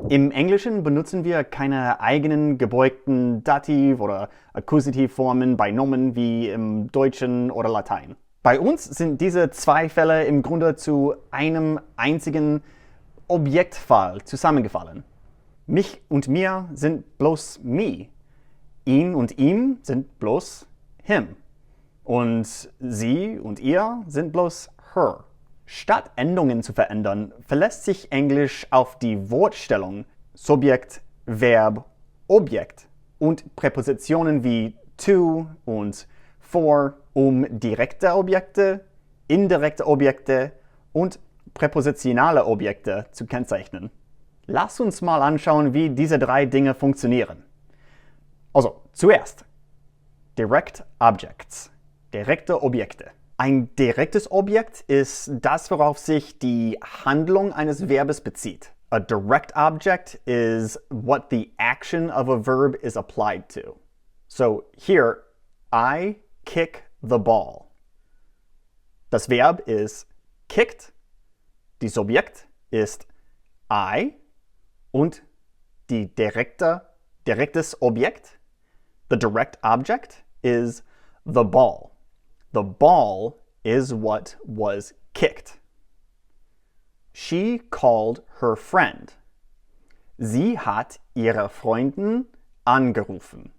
Im Englischen benutzen wir keine eigenen gebeugten Dativ- oder Akkusativformen bei Nomen wie im Deutschen oder Latein. Bei uns sind diese zwei Fälle im Grunde zu einem einzigen Objektfall zusammengefallen. Mich und mir sind bloß me. Ihn und ihm sind bloß him. Und sie und ihr sind bloß her. Statt Endungen zu verändern, verlässt sich Englisch auf die Wortstellung Subjekt, Verb, Objekt und Präpositionen wie to und for, um direkte Objekte, indirekte Objekte und präpositionale Objekte zu kennzeichnen. Lass uns mal anschauen, wie diese drei Dinge funktionieren. Also, zuerst Direct Objects, direkte Objekte. Ein direktes Objekt ist das, worauf sich die Handlung eines Verbes bezieht. A direct object is what the action of a verb is applied to. So here, I kick the ball. Das Verb ist kicked, die Subjekt ist I und die direktes Objekt, the direct object, is the ball. The ball is what was kicked. She called her friend. Sie hat ihre Freundin angerufen.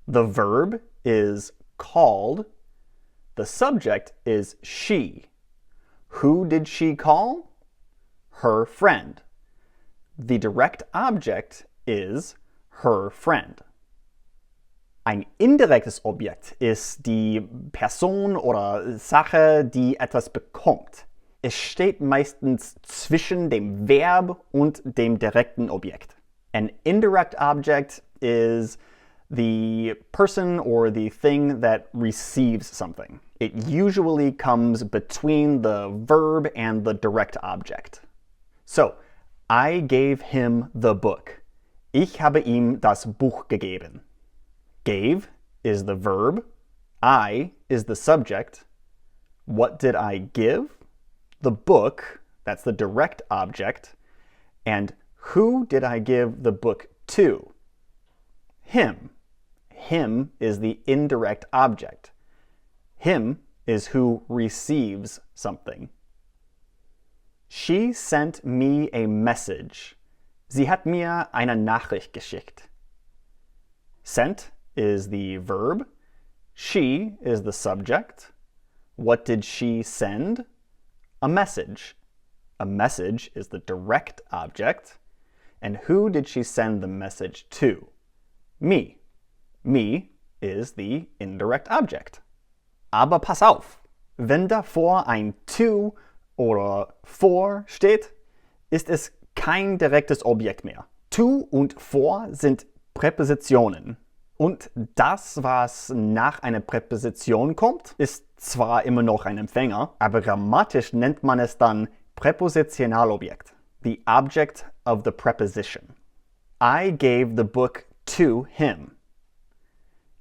The verb is called. The subject is she. Who did she call? Her friend. The direct object is her friend. Ein indirektes Objekt ist die Person oder Sache, die etwas bekommt. Es steht meistens zwischen dem Verb und dem direkten Objekt. An indirect object is the person or the thing that receives something. It usually comes between the verb and the direct object. So, I gave him the book. Ich habe ihm das Buch gegeben. Gave is the verb. I is the subject. What did I give? The book, that's the direct object. And who did I give the book to? Him. Him is the indirect object. Him is who receives something. She sent me a message. Sie hat mir eine Nachricht geschickt. Sent is the verb. She is the subject. What did she send? A message. A message is the direct object. And who did she send the message to? Me. Me is the indirect object. Aber pass auf, wenn davor ein to oder for steht, ist es kein direktes Objekt mehr. To und for sind Präpositionen. Und das, was nach einer Präposition kommt, ist zwar immer noch ein Empfänger, aber grammatisch nennt man es dann Präpositionalobjekt, the object of the preposition. I gave the book to him.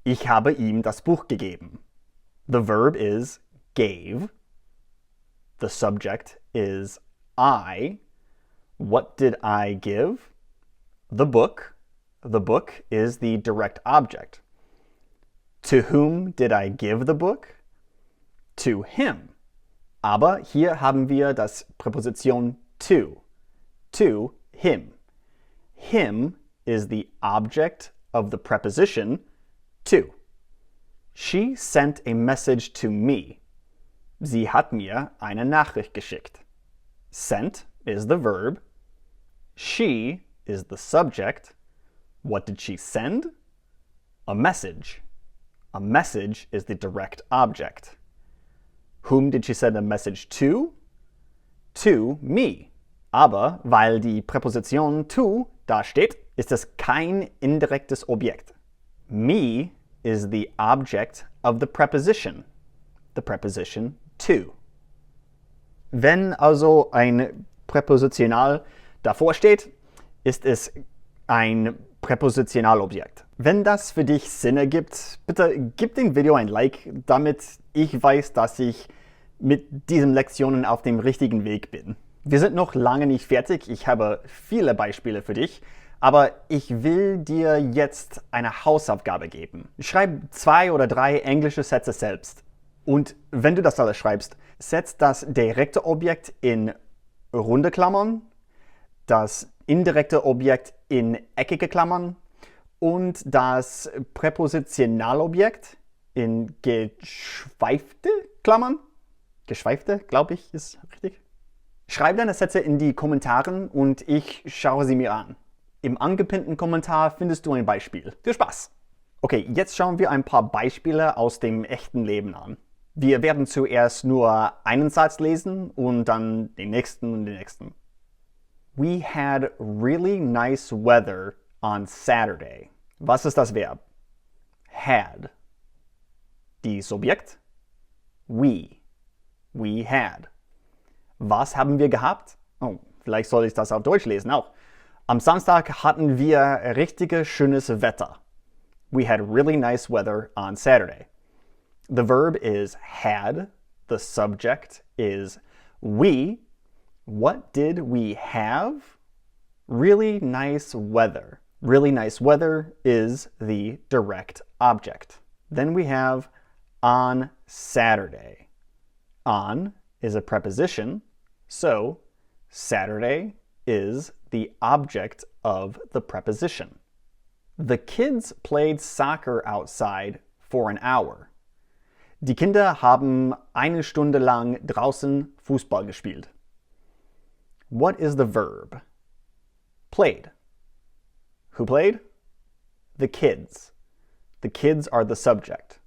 Ich habe ihm das Buch gegeben. The verb is gave. The subject is I. What did I give? The book. The book is the direct object. To whom did I give the book? To him. Aber hier haben wir das Präposition to. To him. Him is the object of the preposition to. She sent a message to me. Sie hat mir eine Nachricht geschickt. Sent is the verb. She is the subject. What did she send? A message. A message is the direct object. Whom did she send a message to? To me. Aber weil die Präposition to da steht, ist es kein indirektes Objekt. Me is the object of the preposition to. Wenn also ein Präpositional davor steht, ist es ein Präpositionalobjekt. Wenn das für dich Sinn ergibt, bitte gib dem Video ein Like, damit ich weiß, dass ich mit diesen Lektionen auf dem richtigen Weg bin. Wir sind noch lange nicht fertig. Ich habe viele Beispiele für dich. Aber ich will dir jetzt eine Hausaufgabe geben. Schreib 2 oder 3 englische Sätze selbst. Und wenn du das alles schreibst, setz das direkte Objekt in runde Klammern, das indirekte Objekt in eckige Klammern und das Präpositionalobjekt in geschweifte Klammern. Geschweifte, glaube ich, ist richtig. Schreib deine Sätze in die Kommentare und ich schaue sie mir an. Im angepinnten Kommentar findest du ein Beispiel. Viel Spaß! Okay, jetzt schauen wir ein paar Beispiele aus dem echten Leben an. Wir werden zuerst nur einen Satz lesen und dann den nächsten und den nächsten. We had really nice weather on Saturday. Was ist das Verb? Had. Die Subjekt? We. We had. Was haben wir gehabt? Oh, vielleicht soll ich das auf Deutsch lesen auch. Am Samstag hatten wir richtig schönes Wetter. We had really nice weather on Saturday. The verb is had. The subject is we. What did we have? Really nice weather. Really nice weather is the direct object. Then we have on Saturday. On is a preposition, so Saturday is the object of the preposition. The kids played soccer outside for an hour. Die Kinder haben eine Stunde lang draußen Fußball gespielt. What is the verb? Played. Who played? The kids. The kids are the subject.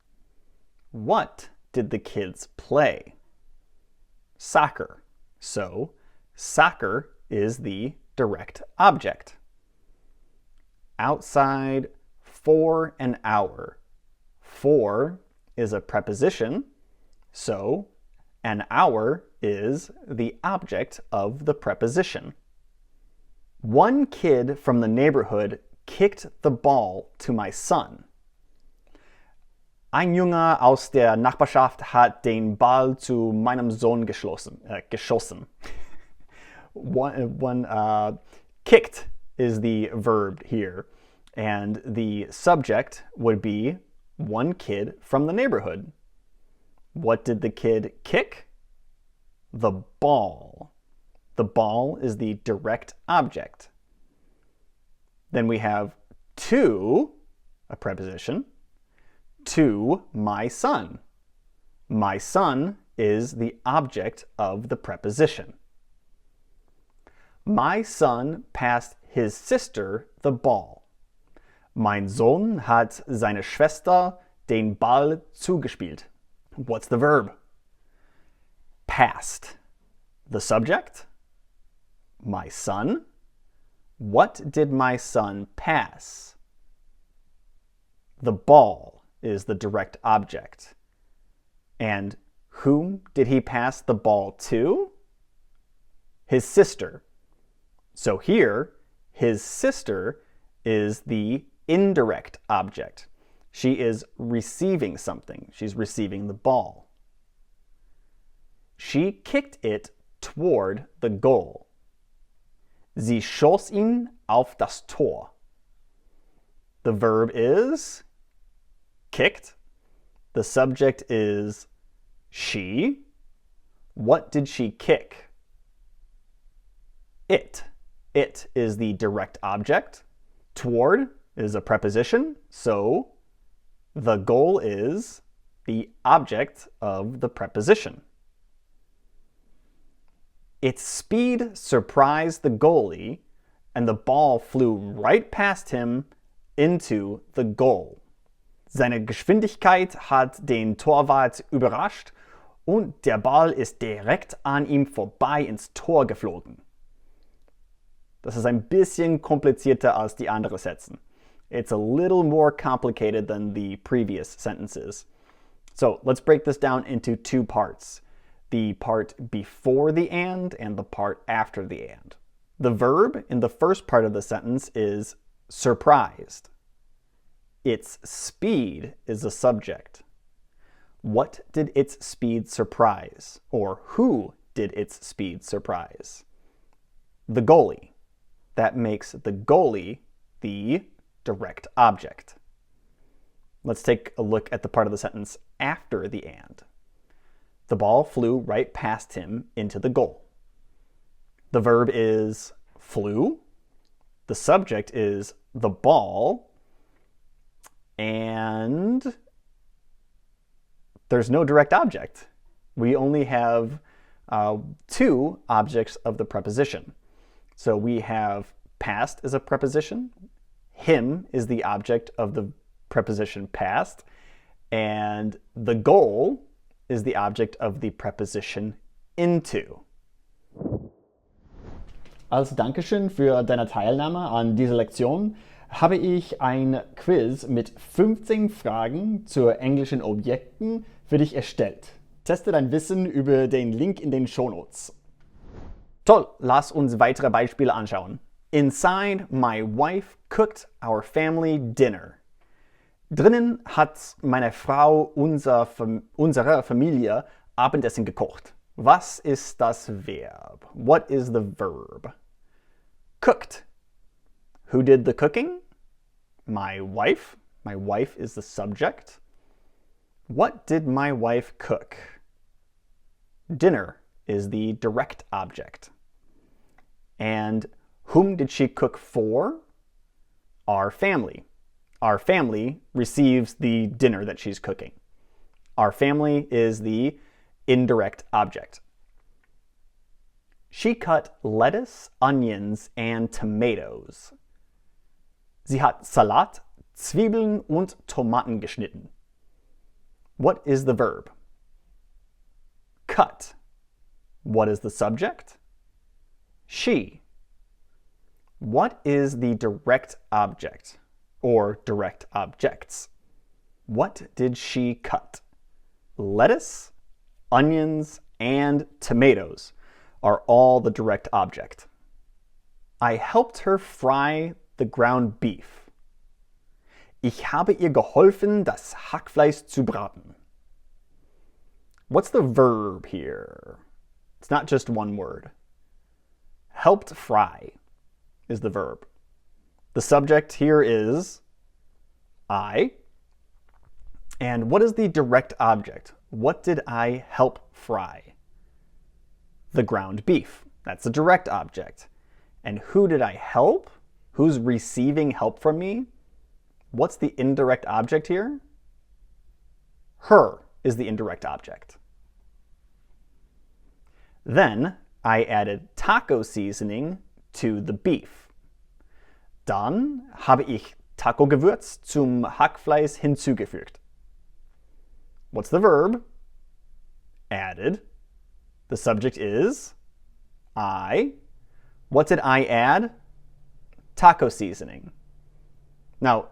What did the kids play? Soccer. So, soccer is the direct object. Outside for an hour. For is a preposition, so an hour is the object of the preposition. One kid from the neighborhood kicked the ball to my son. Ein Junge aus der Nachbarschaft hat den Ball zu meinem Sohn geschossen. Kicked is the verb here, and the subject would be one kid from the neighborhood. What did the kid kick? The ball. The ball is the direct object. Then we have to, a preposition, to my son. My son is the object of the preposition. My son passed his sister the ball. Mein Sohn hat seine Schwester den Ball zugespielt. What's the verb? Passed. The subject? My son. What did my son pass? The ball is the direct object. And whom did he pass the ball to? His sister. So here, his sister is the indirect object. She is receiving something. She's receiving the ball. She kicked it toward the goal. Sie schoss ihn auf das Tor. The verb is kicked. The subject is she. What did she kick? It. It is the direct object. Toward is a preposition, so the goal is the object of the preposition. Its speed surprised the goalie, and the ball flew right past him into the goal. Seine Geschwindigkeit hat den Torwart überrascht und der Ball ist direkt an ihm vorbei ins Tor geflogen. Das ist ein bisschen komplizierter als die anderen Sätze. It's a little more complicated than the previous sentences. So let's break this down into 2 parts. The part before the and the part after the and. The verb in the first part of the sentence is surprised. Its speed is the subject. What did its speed surprise? Or who did its speed surprise? the goalie. That makes the goalie the direct object. Let's take a look at the part of the sentence after the and. The ball flew right past him into the goal. The verb is flew. The subject is the ball. And there's no direct object. We only have two objects of the preposition. So we have past as a preposition. Him is the object of the preposition past. And the goal is the object of the preposition into. Als Dankeschön für deine Teilnahme an dieser Lektion habe ich ein Quiz mit 15 Fragen zu englischen Objekten für dich erstellt. Teste dein Wissen über den Link in den Shownotes. Toll, lass uns weitere Beispiele anschauen. Inside, my wife cooked our family dinner. Drinnen hat meine Frau unserer Familie Abendessen gekocht. Was ist das Verb? What is the verb? Cooked. Who did the cooking? My wife. My wife is the subject. What did my wife cook? Dinner is the direct object. And whom did she cook for? Our family. Our family receives the dinner that she's cooking. Our family is the indirect object. She cut lettuce, onions, and tomatoes. Sie hat Salat, Zwiebeln und Tomaten geschnitten. What is the verb? Cut. What is the subject? She. What is the direct object or direct objects? What did she cut? Lettuce, onions, and tomatoes are all the direct object. I helped her fry the ground beef. Ich habe ihr geholfen, das Hackfleisch zu braten. What's the verb here? It's not just one word. Helped fry is the verb. The subject here is I. And what is the direct object? What did I help fry? The ground beef. That's the direct object. And who did I help? Who's receiving help from me? What's the indirect object here? Her is the indirect object. Then I added taco seasoning to the beef. Dann habe ich Taco-Gewürz zum Hackfleisch hinzugefügt. What's the verb? Added. The subject is I. What did I add? Taco seasoning. Now,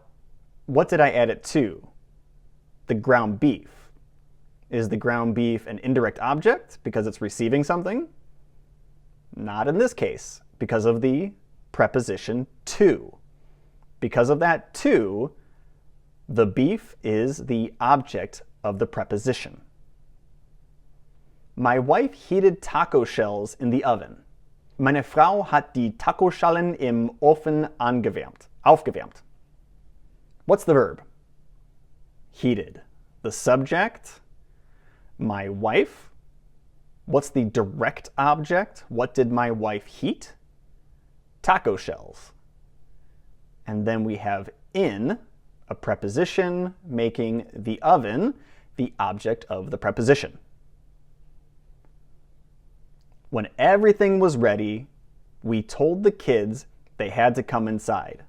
what did I add it to? The ground beef. Is the ground beef an indirect object because it's receiving something? Not in this case, because of the preposition to. Because of that to, the beef is the object of the preposition. My wife heated taco shells in the oven. Meine Frau hat die Tacoschalen im Ofen aufgewärmt. What's the verb? Heated. The subject, my wife. What's the direct object? What did my wife heat? Taco shells. And then we have in, a preposition making the oven the object of the preposition. When everything was ready, we told the kids they had to come inside.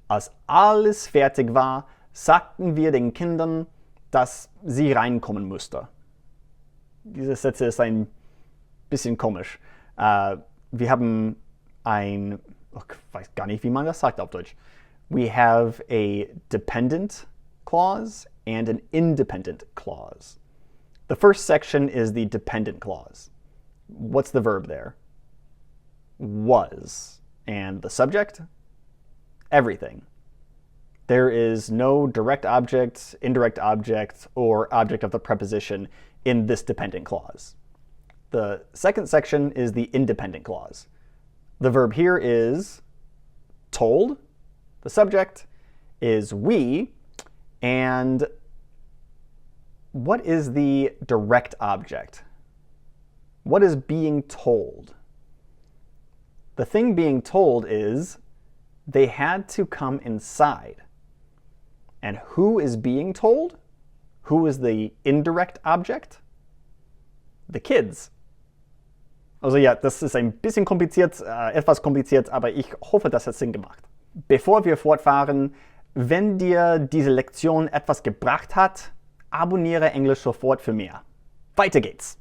Als alles fertig war, sagten wir den Kindern, dass sie reinkommen musste. Diese Sätze ist ein bisschen komisch. Wir haben ich weiß gar nicht, wie man das sagt auf Deutsch. We have a dependent clause and an independent clause. The first section is the dependent clause. What's the verb there? Was. And the subject? Everything. There is no direct object, indirect object, or object of the preposition in this dependent clause. The second section is the independent clause. The verb here is told. The subject is we. And what is the direct object? What is being told? The thing being told is they had to come inside. And who is being told? Who is the indirect object? The kids. Also ja, das ist ein bisschen kompliziert, etwas kompliziert, aber ich hoffe, das hat Sinn gemacht. Bevor wir fortfahren, wenn dir diese Lektion etwas gebracht hat, abonniere Englisch sofort für mehr. Weiter geht's.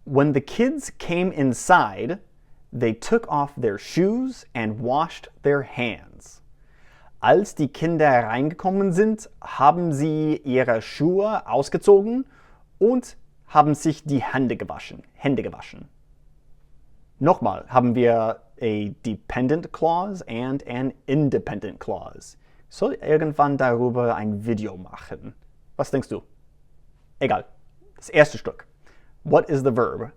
When the kids came inside, they took off their shoes and washed their hands. Als die Kinder reingekommen sind, haben sie ihre Schuhe ausgezogen und haben sich die Hände gewaschen. Nochmal haben wir a dependent clause and an independent clause. Ich soll irgendwann darüber ein Video machen. Was denkst du? Egal. Das erste Stück. What is the verb?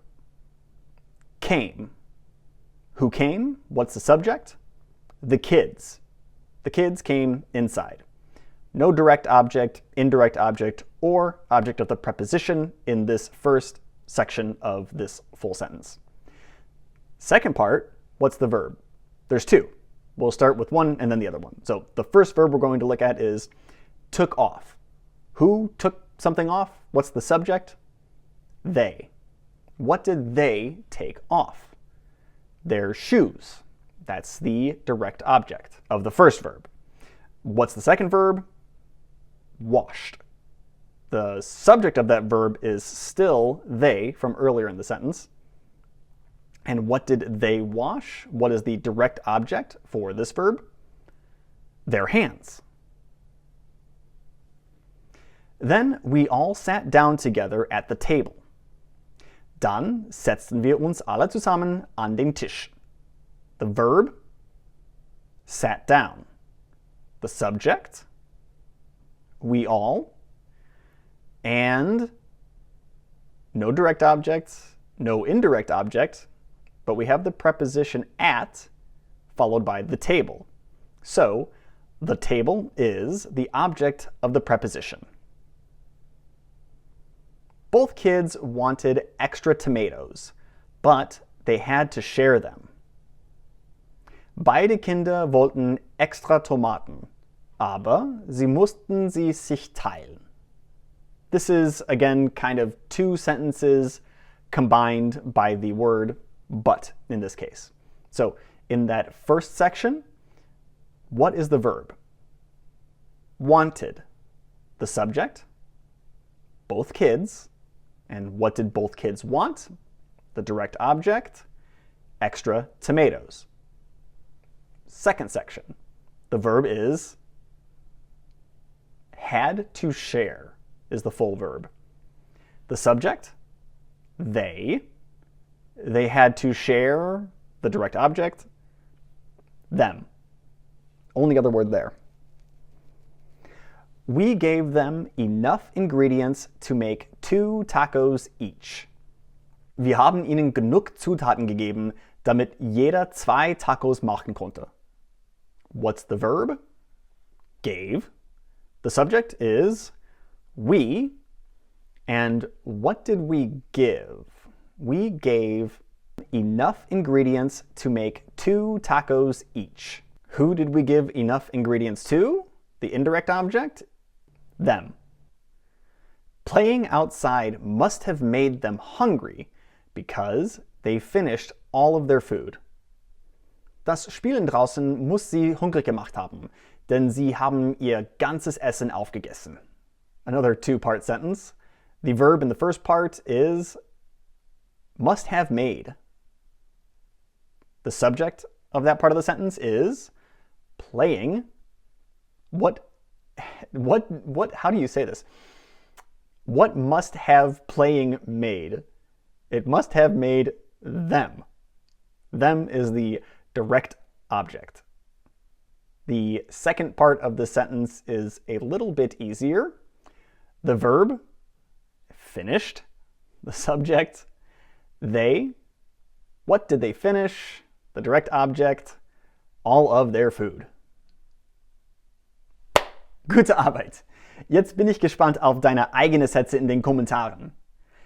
Came. Who came? What's the subject? The kids. The kids came inside. No direct object, indirect object, or object of the preposition in this first section of this full sentence. Second part, what's the verb? There's two. We'll start with one and then the other one. So the first verb we're going to look at is took off. Who took something off? What's the subject? They. What did they take off? Their shoes. That's the direct object of the first verb. What's the second verb? Washed. The subject of that verb is still they from earlier in the sentence. And what did they wash? What is the direct object for this verb? Their hands. Then we all sat down together at the table. Dann setzten wir uns alle zusammen an den Tisch. The verb, sat down. The subject, we all. And no direct object, no indirect object, but we have the preposition at followed by the table. So the table is the object of the preposition. Both kids wanted extra tomatoes, but they had to share them. Beide Kinder wollten extra Tomaten, aber sie mussten sie sich teilen. This is, again, kind of two sentences combined by the word but in this case. So in that first section, what is the verb? Wanted. The subject, both kids. And what did both kids want? The direct object, extra tomatoes. Second section, the verb is had to share is the full verb. The subject, they had to share the direct object, them. Only other word there. We gave them enough ingredients to make 2 tacos each. Wir haben ihnen genug Zutaten gegeben, damit jeder 2 Tacos machen konnte. What's the verb? Gave. The subject is we. And what did we give? We gave enough ingredients to make 2 tacos each. Who did we give enough ingredients to? The indirect object? Them. Playing outside must have made them hungry because they finished all of their food. Das Spielen draußen muss sie hungrig gemacht haben, denn sie haben ihr ganzes Essen aufgegessen. Another two-part sentence. The verb in the first part is must have made. The subject of that part of the sentence is playing. How do you say this? What must have playing made? It must have made them. Them is the direct object. The second part of the sentence is a little bit easier. The verb, finished. The subject, they. What did they finish? The direct object. All of their food. Gute Arbeit! Jetzt bin ich gespannt auf deine eigenen Sätze in den Kommentaren.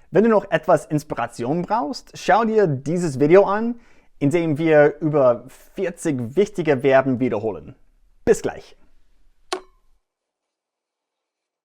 Wenn du noch etwas Inspiration brauchst, schau dir dieses Video an, in dem wir über 40 wichtige Verben wiederholen. Bis gleich!